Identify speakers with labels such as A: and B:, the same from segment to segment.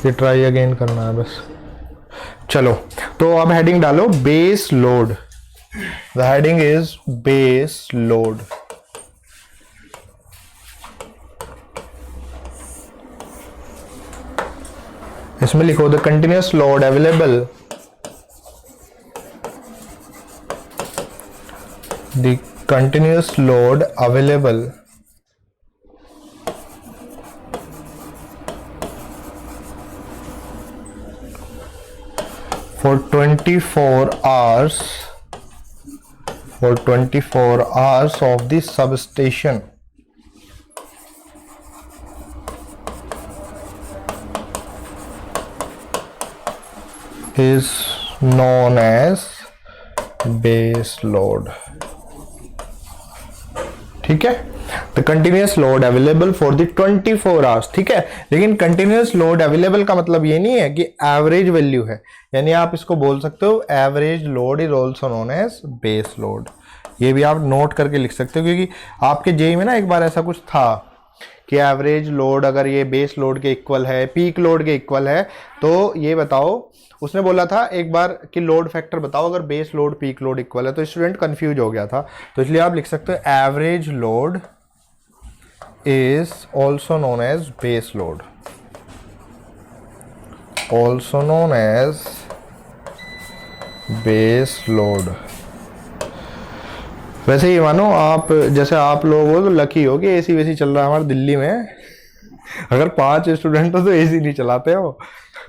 A: ये try again करना है बस। चलो तो अब हेडिंग डालो base load. The heading is base load. इसमें लिखो the continuous load available, the continuous load available for 24 hours of the substation is known as base load। ठीक है, the continuous load available for the 24 hours. ठीक है, लेकिन continuous load available का मतलब ये नहीं है कि एवरेज वैल्यू है, यानी आप इसको बोल सकते हो average load is also known as base load. ये भी आप नोट करके लिख सकते हो, क्योंकि आपके जेई में ना एक बार ऐसा कुछ था कि एवरेज लोड अगर ये बेस लोड के इक्वल है, पीक लोड के इक्वल है, तो ये बताओ, उसने बोला था एक बार कि लोड फैक्टर बताओ अगर base load peak load equal है, तो स्टूडेंट कंफ्यूज हो गया था। तो इसलिए आप लिख सकते हो average load is also known as base load, also known as base load. वैसे ही मानो आप, जैसे आप लोग हो तो लकी हो कि एसी वेसी चल रहा है हमारे दिल्ली में। अगर 5 स्टूडेंट हो तो एसी नहीं चलाते हो,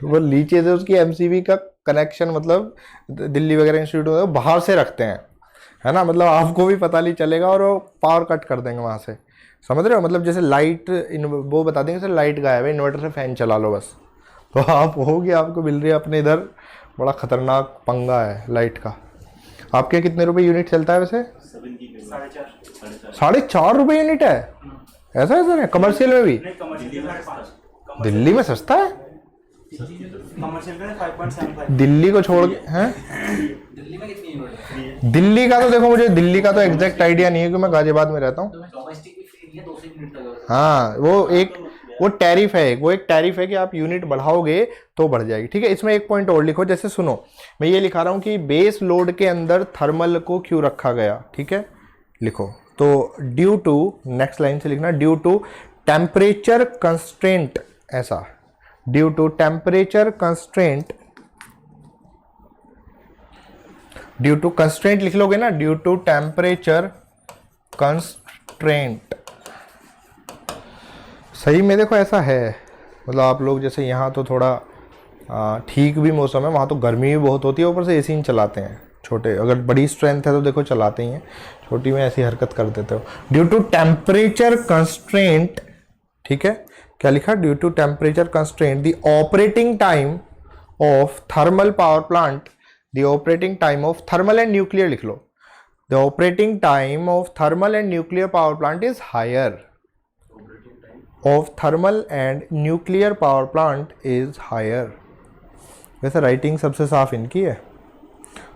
A: वो नीचे से उसकी एमसीबी का कनेक्शन, मतलब दिल्ली वगैरह इंस्टीट्यूट में बाहर से रखते हैं, है ना, मतलब आपको भी पता नहीं चलेगा और वो पावर कट कर देंगे वहाँ से, समझ रहे हो। मतलब जैसे लाइट वो बता देंगे सर लाइट गायब है, इन्वर्टर से फैन चला लो बस, तो आप होगी आपको मिल रही है अपने इधर। बड़ा खतरनाक पंगा है लाइट का। आपके कितने रुपए यूनिट चलता है वैसे? 4.5 रुपये यूनिट है, ऐसा है सर? कमर्शियल में भी? दिल्ली में सस्ता है, दिल्ली को छोड़ के हैं।
B: दिल्ली में कितनी यूनिट?
A: दिल्ली का तो देखो, मुझे दिल्ली का तो एग्जैक्ट आइडिया नहीं है क्योंकि मैं गाजियाबाद में रहता हूँ।
B: डोमेस्टिक भी फ्री है 200 यूनिट तक।
A: हाँ, वो टैरिफ है, वो एक टैरिफ है कि आप यूनिट बढ़ाओगे तो बढ़ जाएगी। ठीक है, इसमें एक पॉइंट और लिखो, जैसे सुनो, मैं ये लिखा रहा हूँ कि बेस लोड के अंदर थर्मल को क्यों रखा गया। ठीक है, लिखो तो ड्यू टू, नेक्स्ट लाइन से लिखना, ड्यू टू टेम्परेचर कंस्ट्रेंट, ऐसा, due to temperature constraint, due to constraint लिख लोगे ना, ड्यू टू टेम्परेचर कंस्ट्रेंट। सही में देखो ऐसा है, मतलब आप लोग जैसे यहाँ तो थोड़ा ठीक भी मौसम है, वहाँ तो गर्मी भी बहुत होती है, ऊपर से एसी नहीं चलाते हैं छोटे। अगर बड़ी स्ट्रेंथ है तो देखो चलाते ही हैं, छोटी में ऐसी हरकत कर देते हो। ड्यू टू टेम्परेचर कंस्ट्रेंट, ठीक है, क्या लिखा? Due to temperature constraint the operating time of thermal power plant, the operating time of thermal and nuclear लिख लो, the operating time of thermal and nuclear power plant is higher, of thermal and nuclear power plant is higher. वैसे writing सबसे साफ इनकी है,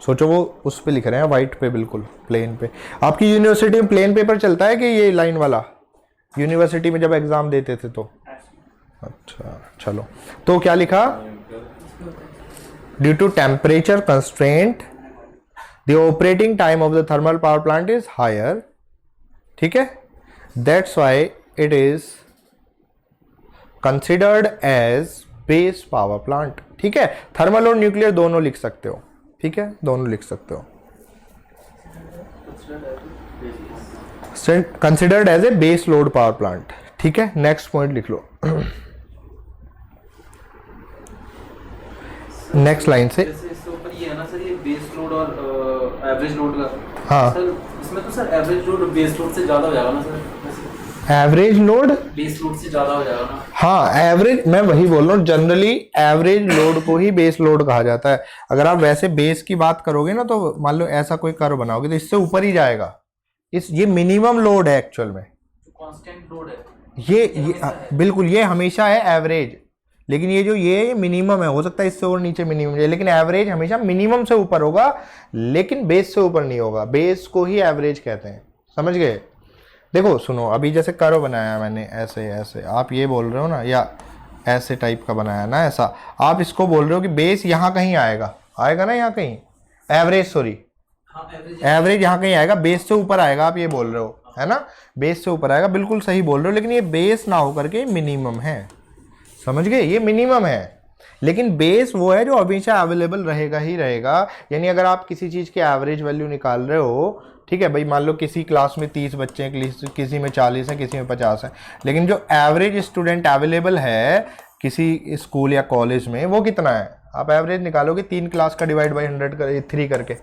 A: सोचो वो उस पे लिख रहे हैं वाइट पे, बिल्कुल प्लेन पे। आपकी यूनिवर्सिटी में प्लेन पेपर चलता है कि ये लाइन वाला? यूनिवर्सिटी में जब एग्जाम देते थे तो? अच्छा चलो, तो क्या लिखा? Due to temperature constraint the operating time of the thermal power plant is higher. ठीक है, that's why it is considered as base power plant. ठीक है, थर्मल और न्यूक्लियर दोनों लिख सकते हो। ठीक है, दोनों लिख सकते हो। Considered as a base load power plant. ठीक है, नेक्स्ट पॉइंट लिख लो। नेक्स्ट लाइन से
B: इसके ऊपर ये है ना सर, ये बेस लोड और एवरेज लोड का।
A: हाँ
B: सर इसमें तो sir average load base load से ज्यादा हो जाएगा ना sir?
A: Average load
B: base load से ज्यादा हो जाएगा ना?
A: हाँ, एवरेज, मैं वही बोल रहा हूँ, जनरली एवरेज लोड को ही बेस लोड कहा जाता है। अगर आप वैसे बेस की बात करोगे ना, तो मान लो ऐसा कोई कर्व बनाओगे तो इससे ऊपर ही जाएगा। ये मिनिमम लोड है एक्चुअल में,
B: कांस्टेंट लोड है
A: ये बिल्कुल, ये हमेशा है एवरेज, लेकिन ये जो ये मिनिमम है, हो सकता है इससे और नीचे मिनिमम है, लेकिन एवरेज हमेशा मिनिमम से ऊपर होगा, लेकिन बेस से ऊपर नहीं होगा। बेस को ही एवरेज कहते हैं, समझ गए? देखो सुनो, अभी जैसे कर्व बनाया मैंने ऐसे ऐसे, आप ये बोल रहे हो ना, या ऐसे टाइप का बनाया ना, ऐसा। आप इसको बोल रहे हो कि बेस यहाँ कहीं आएगा, आएगा ना यहाँ कहीं, एवरेज, सॉरी एवरेज यहाँ कहीं आएगा, बेस से ऊपर आएगा, आप ये बोल रहे हो, है ना, बेस से ऊपर आएगा, बिल्कुल सही बोल रहे हो। लेकिन ये बेस ना होकर के मिनिमम है, समझ गए, ये मिनिमम है। लेकिन बेस वो है जो हमेशा अवेलेबल रहेगा ही रहेगा। यानी अगर आप किसी चीज़ की एवरेज वैल्यू निकाल रहे हो, ठीक है भाई, मान लो किसी क्लास में 30 बच्चे हैं, किसी में 40 हैं, किसी में 50 हैं, लेकिन जो एवरेज स्टूडेंट अवेलेबल है किसी स्कूल या कॉलेज में वो कितना है, आप एवरेज निकालोगे 3 क्लास का डिवाइड बाई 100 करके,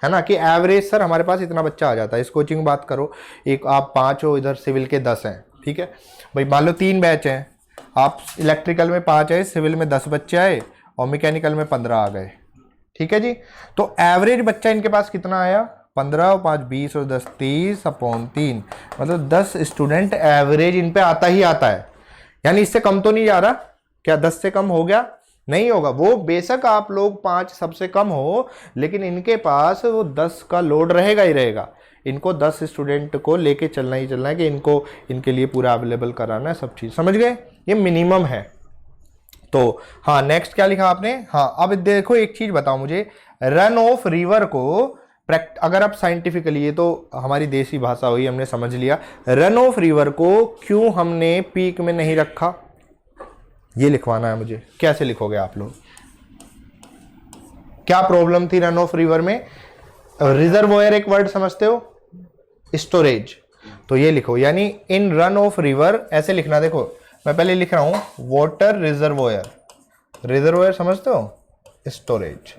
A: है ना, कि एवरेज सर हमारे पास इतना बच्चा आ जाता है। इस कोचिंग में बात करो, एक आप 5 हो, इधर सिविल के 10 हैं, ठीक है भाई, मान लो 3 बैच हैं, आप इलेक्ट्रिकल में 5 आए, सिविल में 10 बच्चे आए और मैकेनिकल में 15 आ गए, ठीक है जी। तो एवरेज बच्चा इनके पास कितना आया, 15 और 5 20 और 10 30/3, मतलब 10 स्टूडेंट एवरेज इन पे आता ही आता है। यानी इससे कम तो नहीं जा रहा, क्या 10 से कम हो गया, नहीं होगा। वो बेशक आप लोग 5 सबसे कम हो, लेकिन इनके पास वो 10 का लोड रहेगा ही रहेगा। इनको 10 स्टूडेंट को लेके चलना ही चलना है कि इनको इनके लिए पूरा अवेलेबल कराना है, सब चीज़, समझ गए, ये मिनिमम है। तो हाँ, नेक्स्ट क्या लिखा आपने, हाँ अब देखो एक चीज़ बताओ मुझे, रन ऑफ रिवर को अगर आप साइंटिफिकली, ये तो हमारी देसी भाषा हुई, हमने समझ लिया, रन ऑफ रिवर को क्यों हमने पीक में नहीं रखा, ये लिखवाना है मुझे। कैसे लिखोगे आप लोग, क्या प्रॉब्लम थी रन ऑफ रिवर में? रिजर्वोयर एक वर्ड समझते हो, स्टोरेज, तो ये लिखो, यानी इन रन ऑफ रिवर, ऐसे लिखना, देखो मैं पहले लिख रहा हूं वाटर रिजर्वोयर, रिजर्वोयर समझते हो, स्टोरेज,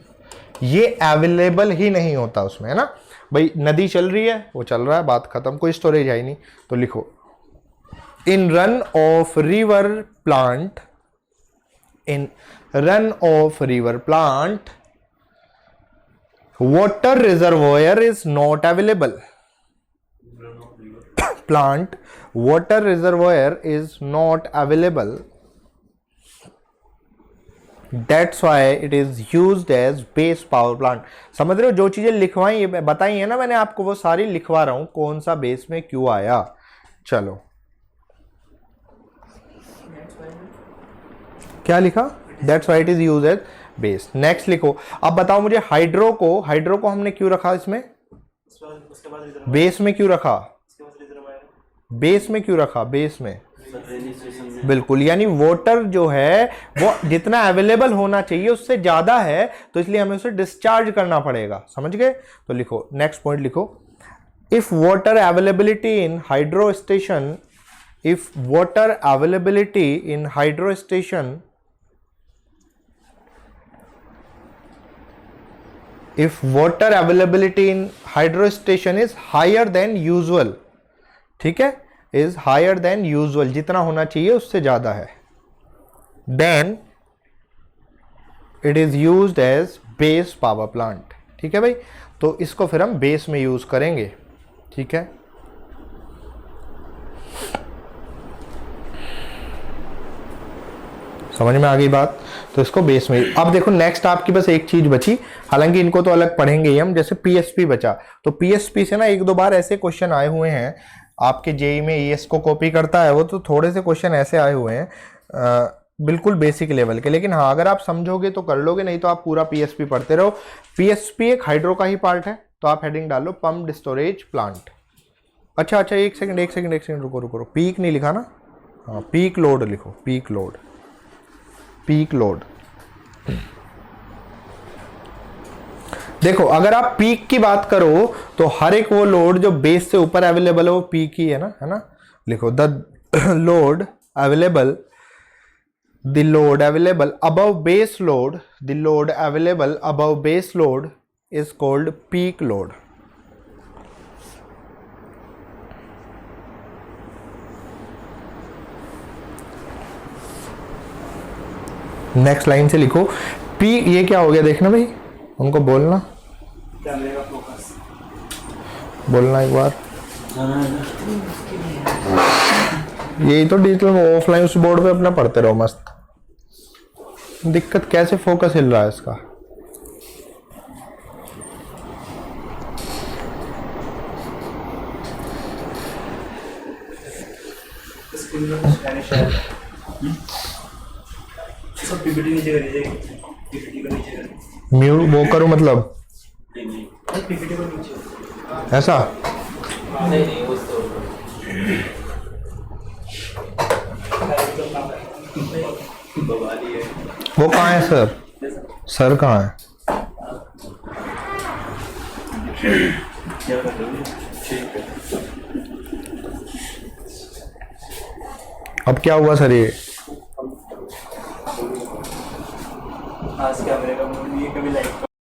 A: ये अवेलेबल ही नहीं होता उसमें, है ना भाई, नदी चल रही है, वो चल रहा है, बात खत्म, कोई स्टोरेज है ही नहीं। तो लिखो in run of river plant, in run of river plant water reservoir is not available, plant water reservoir is not available, that's why it is used as base power plant। समझ रहे हो, जो चीजें लिखवाई बताई है ना मैंने आपको, वो सारी लिखवा रहा हूं, कौन सा बेस में क्यों आया। चलो क्या लिखा, that's why it is used as base. Next लिखो, अब बताओ मुझे, हाइड्रो को हमने क्यों रखा इसमें, बेस में क्यों रखा, बेस में क्यों रखा, बेस में, बिल्कुल, यानी वाटर जो है वो जितना अवेलेबल होना चाहिए उससे ज्यादा है, तो इसलिए हमें उसे डिस्चार्ज करना पड़ेगा, समझ गए। तो लिखो नेक्स्ट पॉइंट लिखो, if water availability in hydro station, if water availability in hydro station, if water availability in hydro station is higher than usual, ठीक है, is higher than usual, जितना होना चाहिए उससे ज्यादा है, then it is used as base power plant, ठीक है भाई। तो इसको फिर हम बेस में यूज करेंगे, ठीक है। समझ में आ गई बात, तो इसको बेस में। अब देखो नेक्स्ट आपकी बस एक चीज बची, हालांकि इनको तो अलग पढ़ेंगे ही हम, जैसे पीएसपी बचा, तो पीएसपी से ना 1-2 बार ऐसे क्वेश्चन आए हुए हैं आपके जेई में, ईएस को कॉपी करता है वो, तो थोड़े से क्वेश्चन ऐसे आए हुए हैं बिल्कुल बेसिक लेवल के, लेकिन हाँ अगर आप समझोगे तो कर लोगे, नहीं तो आप पूरा पीएसपी पढ़ते रहो। पीएसपी एक हाइड्रो का ही पार्ट है, तो आप हेडिंग डालो पंप्ड स्टोरेज प्लांट। अच्छा एक सेकंड रुको, पीक नहीं लिखा ना, हाँ पीक लोड लिखो, पीक लोड। देखो अगर आप पीक की बात करो तो हर एक वो लोड जो बेस से ऊपर अवेलेबल है वो पीक ही है ना, लिखो the load available above base load, the load available above base load is called peak load। Next line से लिखो पी, ये क्या हो गया देखना भाई, उनको बोलना एक बार, यही तो डिजिटल में ऑफलाइन उस बोर्ड पे अपना पढ़ते रहो मस्त। दिक्कत कैसे फोकस हिल रहा है इसका,
C: सब पीपीटी नीचे करी जाएगी, पीपीटी को नीचे करी,
A: म्यूट वो करूँ मतलब
C: पीपीटी को नीचे
A: ऐसा?
B: नहीं नहीं वो तो बवाली है।
A: वो कहाँ है सर? सर कहाँ है?
C: क्या कर रहे हो?
B: ठीक है।
A: अब क्या हुआ सर ये?
C: आज कैमरे का मूड नहीं है, कभी लाइट